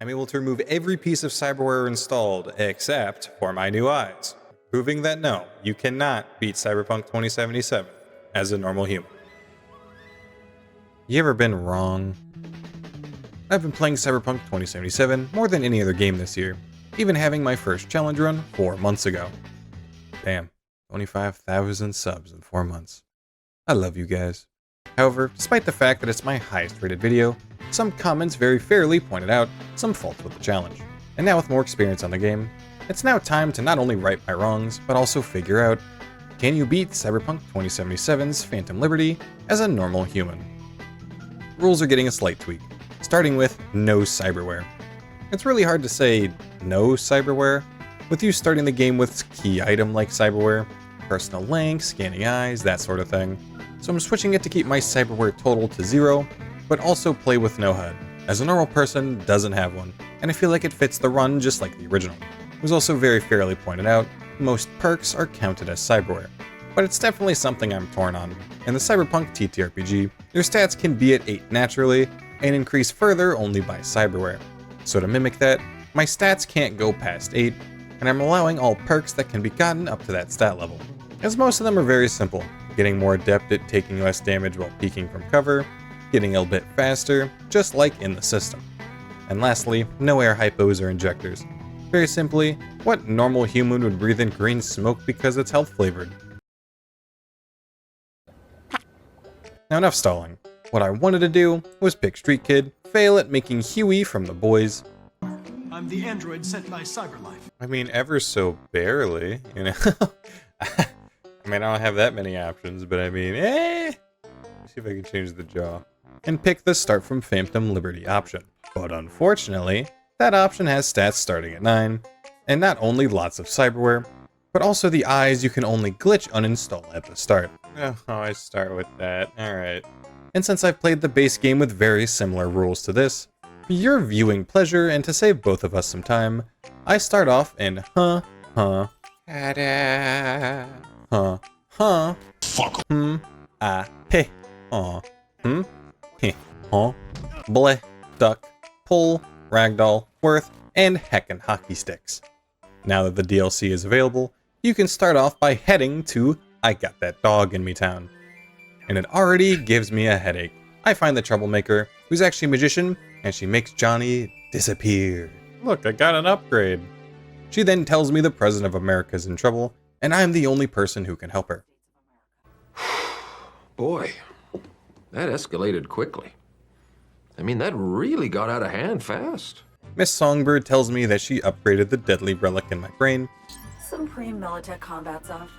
I'm able to remove every piece of cyberware installed except for my new eyes, proving that no, you cannot beat Cyberpunk 2077 as a normal human. You ever been wrong? I've been playing Cyberpunk 2077 more than any other game this year, even having my first challenge run 4 months ago. Damn, 25,000 subs in 4 months. I love you guys. However, despite the fact that it's my highest rated video, some comments very fairly pointed out some faults with the challenge. And now with more experience on the game, it's now time to not only right my wrongs, but also figure out, can you beat Cyberpunk 2077's Phantom Liberty as a normal human? Rules are getting a slight tweak, starting with no cyberware. It's really hard to say no cyberware, with you starting the game with key item like cyberware, personal link, scanning eyes, that sort of thing. So I'm switching it to keep my cyberware total to 0, but also play with no HUD, as a normal person doesn't have one, and I feel like it fits the run just like the original. It was also very fairly pointed out, most perks are counted as cyberware, but it's definitely something I'm torn on. In the Cyberpunk TTRPG, your stats can be at 8 naturally, and increase further only by cyberware. So to mimic that, my stats can't go past 8, and I'm allowing all perks that can be gotten up to that stat level, as most of them are very simple, getting more adept at taking less damage while peeking from cover, getting a bit faster, just like in the system. And lastly, no air hypos or injectors. Very simply, what normal human would breathe in green smoke because it's health flavored? Now enough stalling. What I wanted to do was pick Street Kid, fail at making Huey from The Boys. I'm the android sent by Cyberlife. I mean, ever so barely, you know? I mean, I don't have that many options, but I mean, Let's see if I can change the jaw. And pick the Start from Phantom Liberty option. But unfortunately, that option has stats starting at 9, and not only lots of cyberware, but also the eyes you can only glitch uninstall at the start. Oh, I start with that. Alright. And since I've played the base game with very similar rules to this, for your viewing pleasure and to save both of us some time, I start off in fuck, bleh, duck, pull, ragdoll, worth, and heckin' hockey sticks. Now that the DLC is available, you can start off by heading to I Got That Dog in Me Town. And it already gives me a headache. I find the troublemaker, who's actually a magician, and she makes Johnny disappear. Look, I got an upgrade. She then tells me the President of America is in trouble, and I'm the only person who can help her. Boy, that escalated quickly. I mean, that really got out of hand fast. Miss Songbird tells me that she upgraded the deadly relic in my brain. Some pre-militech combat stuff.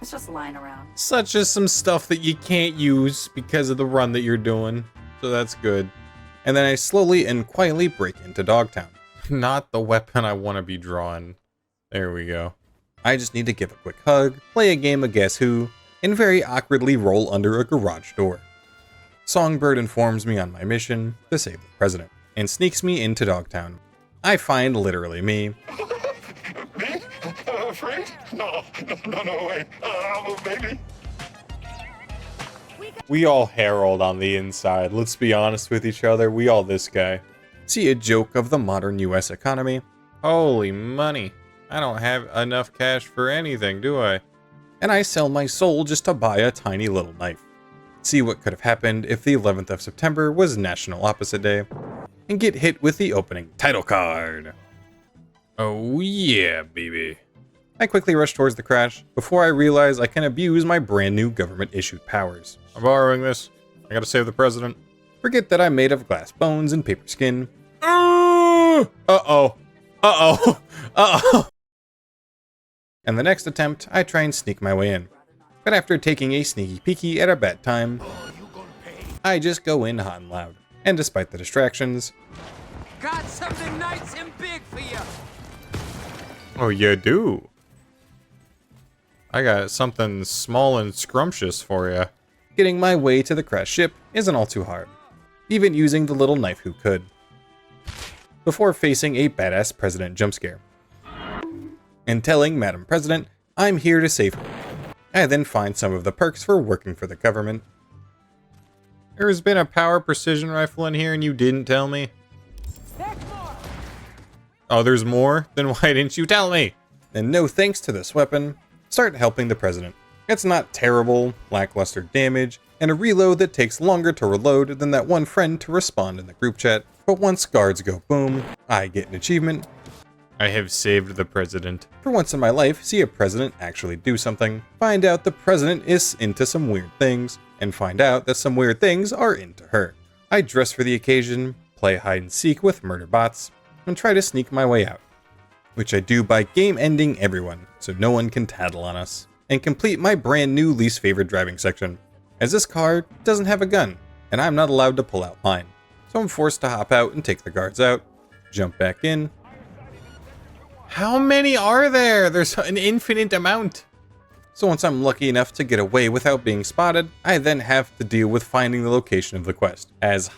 It's just lying around. Such as some stuff that you can't use because of the run that you're doing. So that's good. And then I slowly and quietly break into Dogtown. Not the weapon I want to be drawing. There we go. I just need to give a quick hug, play a game of Guess Who, and very awkwardly roll under a garage door. Songbird informs me on my mission to save the president, and sneaks me into Dogtown. I find literally me. Me? Afraid? No, wait. Baby. We all Harold on the inside, let's be honest with each other, we all this guy. See a joke of the modern US economy? Holy money, I don't have enough cash for anything, do I? And I sell my soul just to buy a tiny little knife. See what could have happened if the 11th of September was National Opposite Day, and get hit with the opening title card. Oh yeah, baby. I quickly rush towards the crash before I realize I can abuse my brand new government-issued powers. I'm borrowing this. I gotta save the president. Forget that I'm made of glass bones and paper skin. Uh-oh. And the next attempt, I try and sneak my way in. But after taking a sneaky peeky at a bad time, I just go in hot and loud. And despite the distractions... Got something nice and big for you! Oh, you do? I got something small and scrumptious for you. Getting my way to the crashed ship isn't all too hard. Even using the little knife who could. Before facing a badass president jump scare. And telling Madam President, I'm here to save her. I then find some of the perks for working for the government. There's been a power precision rifle in here and you didn't tell me? Oh, there's more? Then why didn't you tell me? And no thanks to this weapon, start helping the president. It's not terrible, lackluster damage, and a reload that takes longer to reload than that one friend to respond in the group chat. But once guards go boom, I get an achievement. I have saved the president. For once in my life, see a president actually do something. Find out the president is into some weird things, and find out that some weird things are into her. I dress for the occasion, play hide and seek with murder bots, and try to sneak my way out. Which I do by game ending everyone, so no one can tattle on us. And complete my brand new least favorite driving section, as this car doesn't have a gun, and I'm not allowed to pull out mine. So I'm forced to hop out and take the guards out, jump back in. How many are there? There's an infinite amount. So once I'm lucky enough to get away without being spotted, I then have to deal with finding the location of the quest, as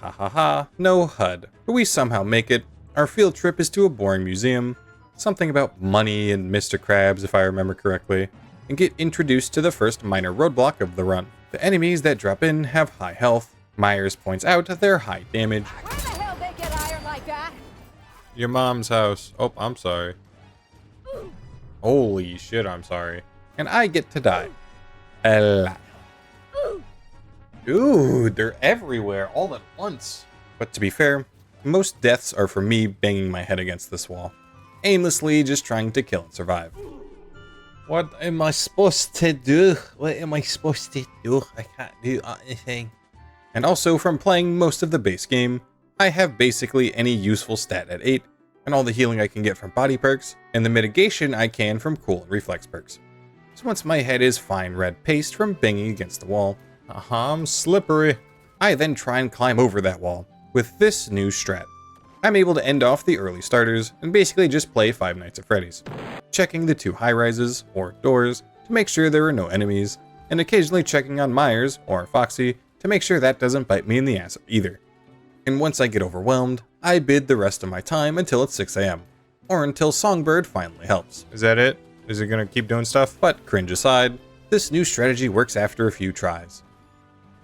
no HUD. But we somehow make it. Our field trip is to a boring museum, something about money and Mr. Krabs if I remember correctly, and get introduced to the first minor roadblock of the run. The enemies that drop in have high health. Myers points out their high damage. Where the hell they get iron like that? Your mom's house. Oh, I'm sorry. Holy shit, I'm sorry. And I get to die. A lot. Dude, they're everywhere all at once. But to be fair, most deaths are from me banging my head against this wall, aimlessly just trying to kill and survive. What am I supposed to do? What am I supposed to do? I can't do anything. And also from playing most of the base game, I have basically any useful stat at 8, and all the healing I can get from body perks, and the mitigation I can from cool and reflex perks. So once my head is fine red paste from banging against the wall, I'm slippery. I then try and climb over that wall with this new strat. I'm able to end off the early starters and basically just play Five Nights at Freddy's, checking the 2 high rises or doors to make sure there are no enemies, and occasionally checking on Myers or Foxy to make sure that doesn't bite me in the ass either. And once I get overwhelmed, I bid the rest of my time until it's 6 AM, or until Songbird finally helps. Is that it? Is it gonna keep doing stuff? But cringe aside, this new strategy works after a few tries.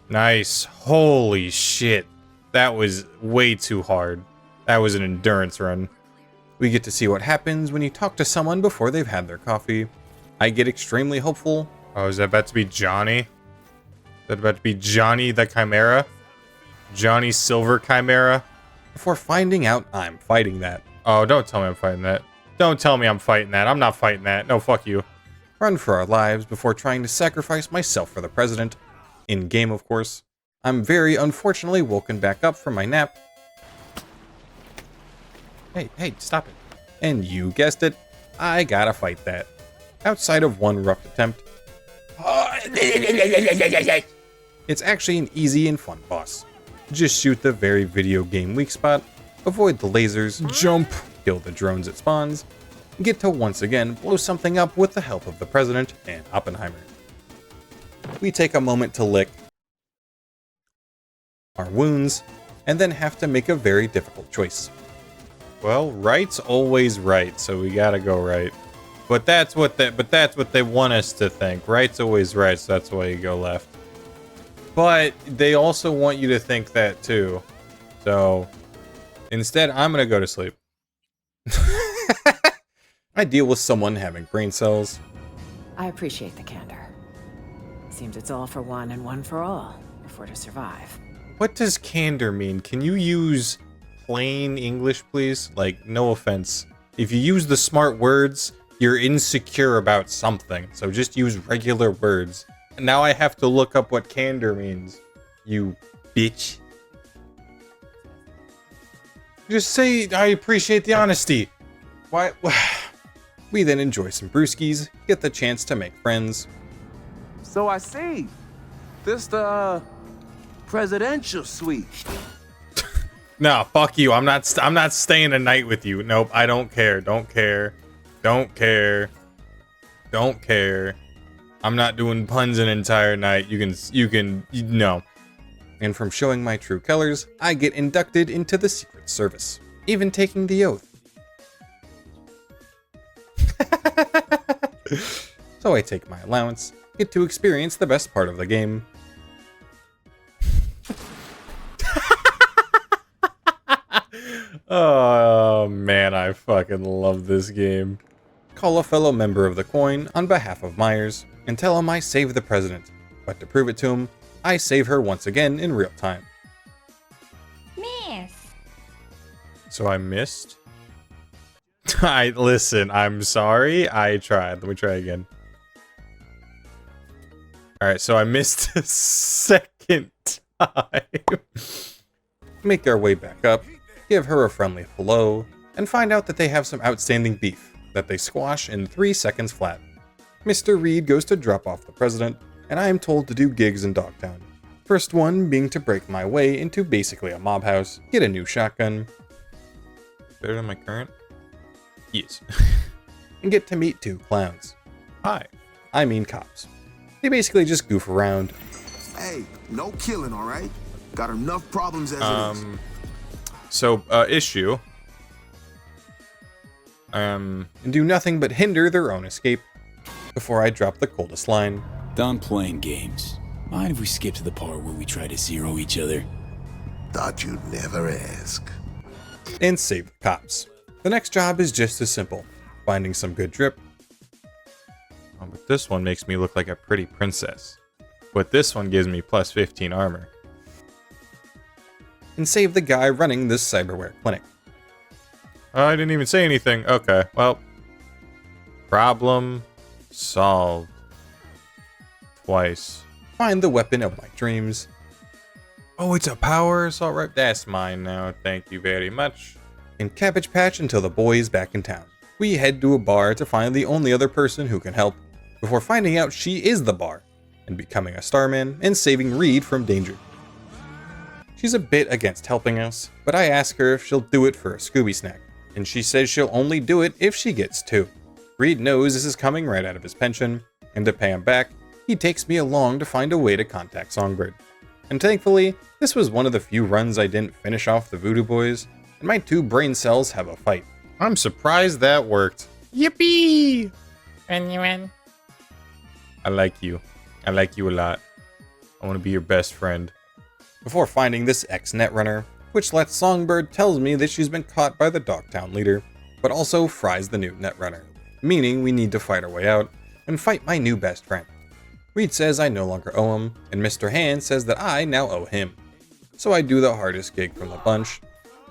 Nice. Holy shit. That was way too hard. That was an endurance run. We get to see what happens when you talk to someone before they've had their coffee. I get extremely hopeful. Oh, is that about to be Johnny? Is that about to be Johnny the Chimera? Johnny Silver Chimera? Before finding out I'm fighting that. Oh, don't tell me I'm fighting that. Don't tell me I'm fighting that. I'm not fighting that. No, fuck you. Run for our lives before trying to sacrifice myself for the president. In game, of course. I'm very unfortunately woken back up from my nap. Hey, stop it. And you guessed it, I gotta fight that. Outside of one rough attempt, it's actually an easy and fun boss. Just shoot the very video game weak spot, avoid the lasers, jump, kill the drones it spawns, and get to once again blow something up with the help of the president and Oppenheimer. We take a moment to lick our wounds, and then have to make a very difficult choice. Well, right's always right, so we gotta go right. But that's what they want us to think. Right's always right, so that's why you go left. But they also want you to think that too. So instead, I'm gonna go to sleep. I deal with someone having brain cells. I appreciate the candor. Seems it's all for one and one for all, if we're to survive. What does candor mean? Can you use plain English, please? Like, no offense. If you use the smart words, you're insecure about something. So just use regular words. And now I have to look up what candor means. You bitch. Just say, I appreciate the honesty. Why? We then enjoy some brewskis, get the chance to make friends. So I see. This the presidential suite. No, fuck you. I'm not staying a night with you. Nope, I don't care. Don't care. Don't care. Don't care. I'm not doing puns an entire night. No. And from showing my true colors, I get inducted into the Secret Service, even taking the oath. So I take my allowance, get to experience the best part of the game. Oh Oh man, I fucking love this game. Call a fellow member of the coin on behalf of Myers and tell him I saved the president. But to prove it to him, I save her once again in real time. Miss. So I missed? Listen, I'm sorry. I tried. Let me try again. Alright, so I missed a second time. Make our way back up, give her a friendly hello, and find out that they have some outstanding beef that they squash in 3 seconds flat. Mr. Reed goes to drop off the president, and I am told to do gigs in Dogtown. First one being to break my way into basically a mob house, get a new shotgun. Better than my current? Yes. And get to meet 2 clowns. Hi. I mean cops. They basically just goof around. Hey, no killing, all right? Got enough problems as it is. So, issue. And do nothing but hinder their own escape. Before I drop the coldest line. Done playing games. Mind if we skip to the part where we try to zero each other? Thought you'd never ask. And save the cops. The next job is just as simple. Finding some good drip. Oh, but this one makes me look like a pretty princess. But this one gives me plus 15 armor. And save the guy running this cyberware clinic. Oh, I didn't even say anything. Okay, well. Problem solved. Twice. Find the weapon of my dreams. Oh, it's a power assault rifle. That's mine now. Thank you very much. And Cabbage Patch until the boy is back in town. We head to a bar to find the only other person who can help, before finding out she is the bar, and becoming a starman and saving Reed from danger. She's a bit against helping us, but I ask her if she'll do it for a Scooby snack, and she says she'll only do it if she gets 2. Reed knows this is coming right out of his pension, and to pay him back, he takes me along to find a way to contact Songbird. And thankfully, this was one of the few runs I didn't finish off the Voodoo Boys, and my 2 brain cells have a fight. I'm surprised that worked. Yippee! And you in? I like you. I like you a lot. I want to be your best friend. Before finding this ex-netrunner, which lets Songbird tells me that she's been caught by the Dogtown leader, but also fries the new netrunner, meaning we need to fight our way out and fight my new best friend. Reed says I no longer owe him, and Mr. Hand says that I now owe him. So I do the hardest gig from the bunch.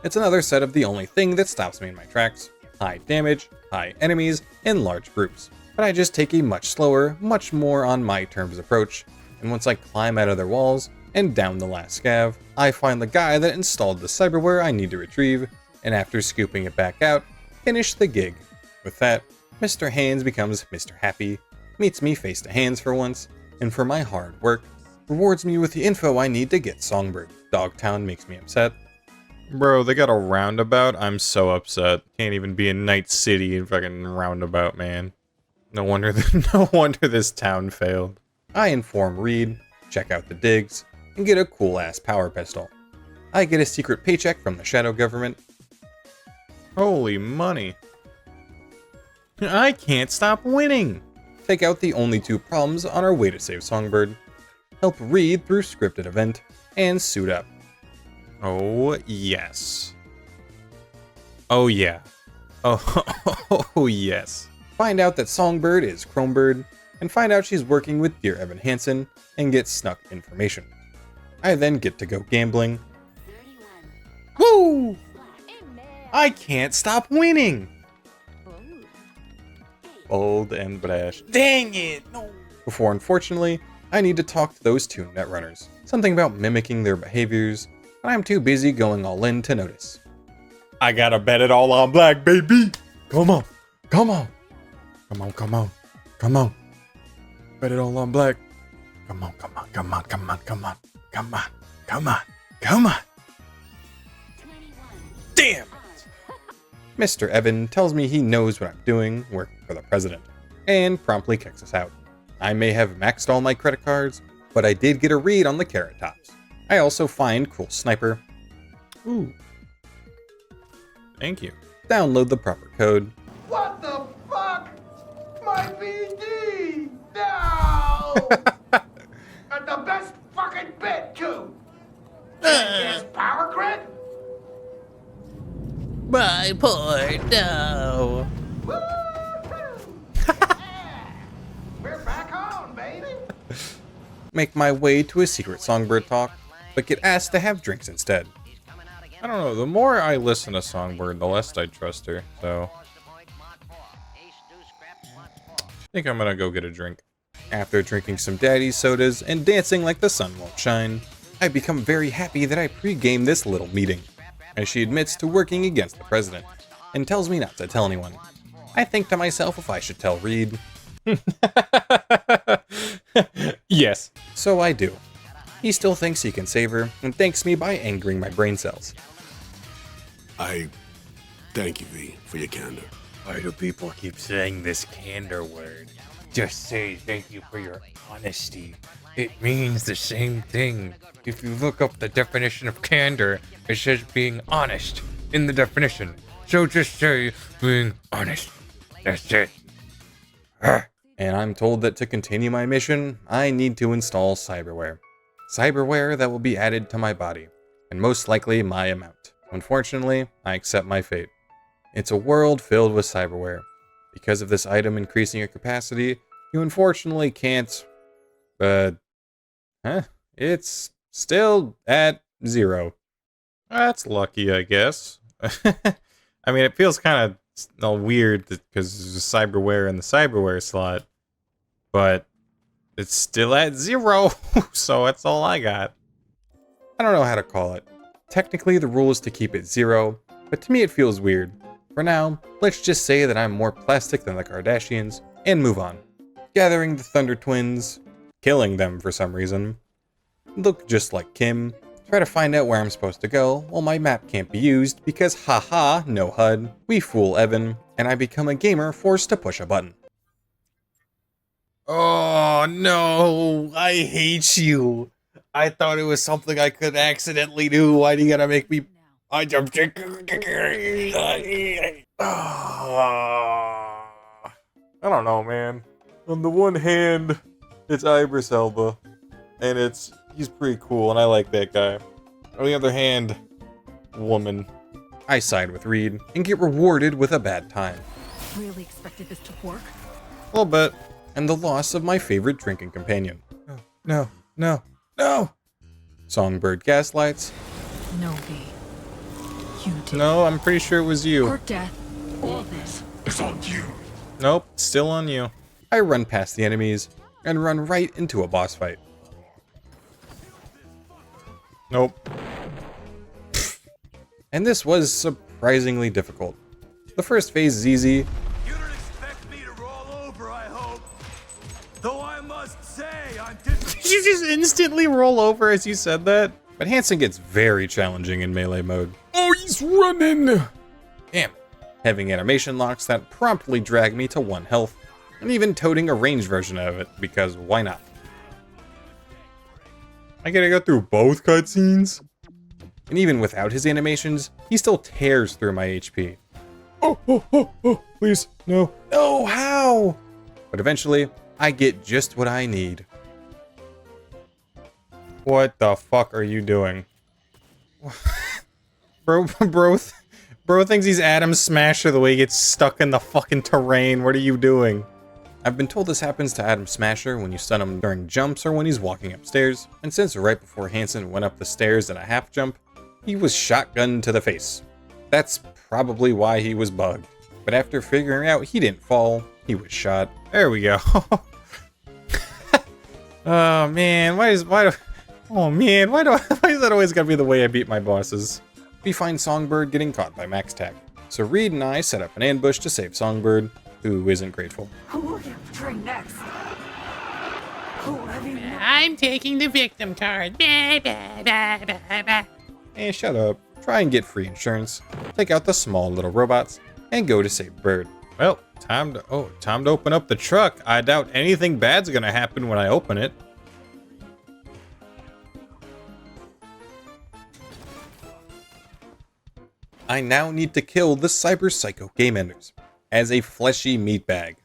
It's another set of the only thing that stops me in my tracks. High damage, high enemies, and large groups. But I just take a much slower, much more on my terms approach, and once I climb out of their walls and down the last scav, I find the guy that installed the cyberware I need to retrieve, and after scooping it back out, finish the gig. With that, Mr. Hands becomes Mr. Happy, meets me face to hands for once, and for my hard work, rewards me with the info I need to get Songbird. Dogtown makes me upset. Bro, they got a roundabout? I'm so upset. Can't even be in Night City in fucking roundabout, man. No wonder this town failed. I inform Reed, check out the digs, and get a cool-ass power pistol. I get a secret paycheck from the shadow government. Holy money. I can't stop winning! Take out the only 2 problems on our way to save Songbird. Help Reed through scripted event, and suit up. Oh, yes. Oh, yeah. Oh, yes. Find out that Songbird is Chromebird, and find out she's working with Dear Evan Hansen, and get snuck information. I then get to go gambling. Woo! I can't stop winning! Bold and brash. Dang it! No! Before, unfortunately, I need to talk to those 2 netrunners. Something about mimicking their behaviors, but I'm too busy going all in to notice. I gotta bet it all on black, baby! Come on! Come on! Come on, come on, come on. Bet it all on black. Come on, come on, come on, come on, come on, come on, come on, come on. Damn it! Mr. Evan tells me he knows what I'm doing, working for the president, and promptly kicks us out. I may have maxed all my credit cards, but I did get a read on the carrot tops. I also find cool sniper. Ooh. Thank you. Download the proper code. What the fuck? My BD! No! And the best fucking bit, too! Yes, power grid? My port, no. We're back on, baby. Make my way to a secret Songbird talk, but get asked to have drinks instead. I don't know, the more I listen to Songbird, the less I trust her, so... I think I'm gonna go get a drink. After drinking some daddy's sodas and dancing like the sun won't shine, I become very happy that I pre-gamed this little meeting, as she admits to working against the president, and tells me not to tell anyone. I think to myself if I should tell Reed. Yes. So I do. He still thinks he can save her, and thanks me by angering my brain cells. I thank you, V, for your candor. Why do people keep saying this candor word? Just say thank you for your honesty. It means the same thing. If you look up the definition of candor, it says being honest in the definition. So just say being honest. That's it. And I'm told that to continue my mission, I need to install cyberware. Cyberware that will be added to my body, and most likely my amount. Unfortunately, I accept my fate. It's a world filled with cyberware. Because of this item increasing your capacity, you unfortunately can't... It's still at 0. That's lucky, I guess. I mean, it feels kind of weird because there's cyberware in the cyberware slot, but it's still at 0, so that's all I got. I don't know how to call it. Technically, the rule is to keep it 0, but to me it feels weird. For now, let's just say that I'm more plastic than the Kardashians, and move on. Gathering the Thunder Twins, killing them for some reason, look just like Kim, try to find out where I'm supposed to go, while my map can't be used because haha, no HUD, we fool Evan, and I become a gamer forced to push a button. Oh no, I hate you. I thought it was something I could accidentally do. Why do you gotta make me... I don't know, man. On the one hand, it's Idris Elba, and he's pretty cool, and I like that guy. On the other hand, woman. I side with Reed and get rewarded with a bad time. Really expected this to work? A little bit. And the loss of my favorite drinking companion. No, no, no! Songbird gaslights. No, V. You did. No, I'm pretty sure it was you. Or death. All this. It's on you. Nope, still on you. I run past the enemies and run right into a boss fight. Nope. And this was surprisingly difficult. The first phase is easy. You don't expect me to roll over, I hope. Though I must say, I'm Did you just instantly roll over as you said that? But Hansen gets very challenging in melee mode. Oh, he's running! Damn. Having animation locks that promptly drag me to 1 health, and even toting a ranged version of it, because why not? I gotta go through both cutscenes? And even without his animations, he still tears through my HP. Oh, please, no. No, how? But eventually, I get just what I need. What the fuck are you doing? Bro thinks he's Adam Smasher the way he gets stuck in the fucking terrain. What are you doing? I've been told this happens to Adam Smasher when you stun him during jumps or when he's walking upstairs, and since right before Hansen went up the stairs in a half jump, he was shotgunned to the face. That's probably why he was bugged. But after figuring out he didn't fall, he was shot. There we go. Oh man, why is that always gotta be the way I beat my bosses? We find Songbird getting caught by Max Tack. So Reed and I set up an ambush to save Songbird, who isn't grateful. Who will you betray next? Who have you... I'm taking the victim card. Hey, shut up. Try and get free insurance, take out the small little robots, and go to save Bird. Well, time to open up the truck. I doubt anything bad's gonna happen when I open it. I now need to kill the Cyber Psycho Game Enders as a fleshy meat bag.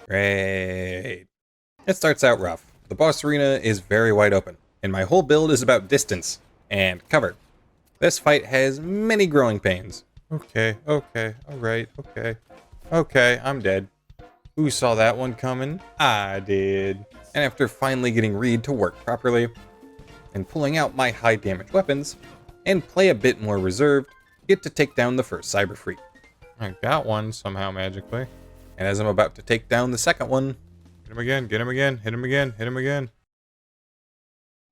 Great. It starts out rough. The boss arena is very wide open, and my whole build is about distance and cover. This fight has many growing pains, Okay, alright, okay, I'm dead. Who saw that one coming? I did. And after finally getting Reed to work properly, and pulling out my high damage weapons, and play a bit more reserved, get to take down the first cyber freak. I got one somehow magically. And as I'm about to take down the second one, hit him again, get him again, hit him again, hit him again.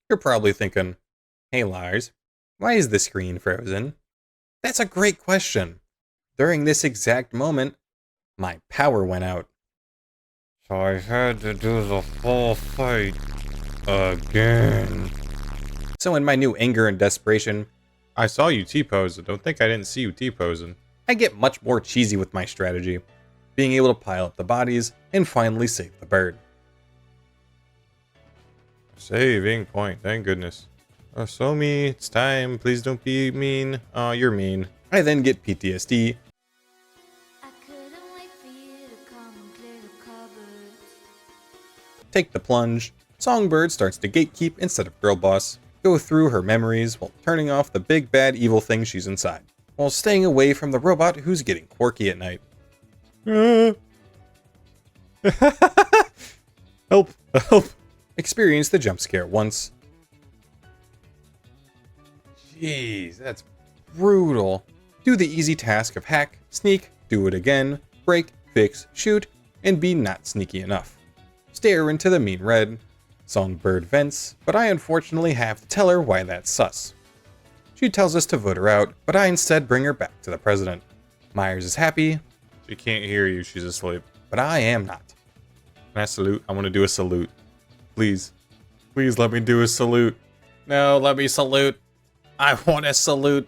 You're probably thinking, hey Lars, why is the screen frozen? That's a great question. During this exact moment, my power went out. So I had to do the full fight again. So in my new anger and desperation, I saw you T-pose, don't think I didn't see you T-posing. I get much more cheesy with my strategy, being able to pile up the bodies and finally save the bird. Saving point, thank goodness. Oh, so me, it's time, please don't be mean. Oh, you're mean. I then get PTSD. Take the plunge. Songbird starts to gatekeep instead of girl boss. Go through her memories while turning off the big bad evil thing she's inside, while staying away from the robot who's getting quirky at night. Help, help. Experience the jump scare once. Jeez, that's brutal. Do the easy task of hack, sneak, do it again, break, fix, shoot, and be not sneaky enough. Stare into the mean red. Songbird vents, but I unfortunately have to tell her why that's sus. She tells us to vote her out, but I instead bring her back to the president. Myers is happy. She can't hear you, she's asleep. But I am not. Can I salute? I want to do a salute. Please. Please let me do a salute. No, let me salute. I want to salute.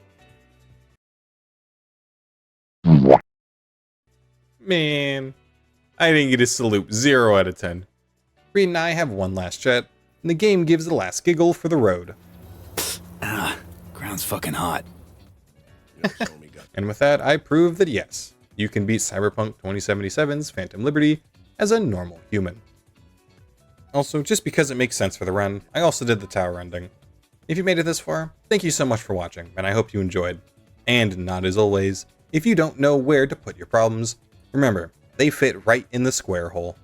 Man, I didn't get a salute. 0 out of 10. Reed and I have one last chat, and the game gives the last giggle for the road. Ground's fucking hot. And with that, I prove that yes, you can beat Cyberpunk 2077's Phantom Liberty as a normal human. Also, just because it makes sense for the run, I also did the tower ending. If you made it this far, thank you so much for watching, and I hope you enjoyed. And not as always, if you don't know where to put your problems, remember, they fit right in the square hole.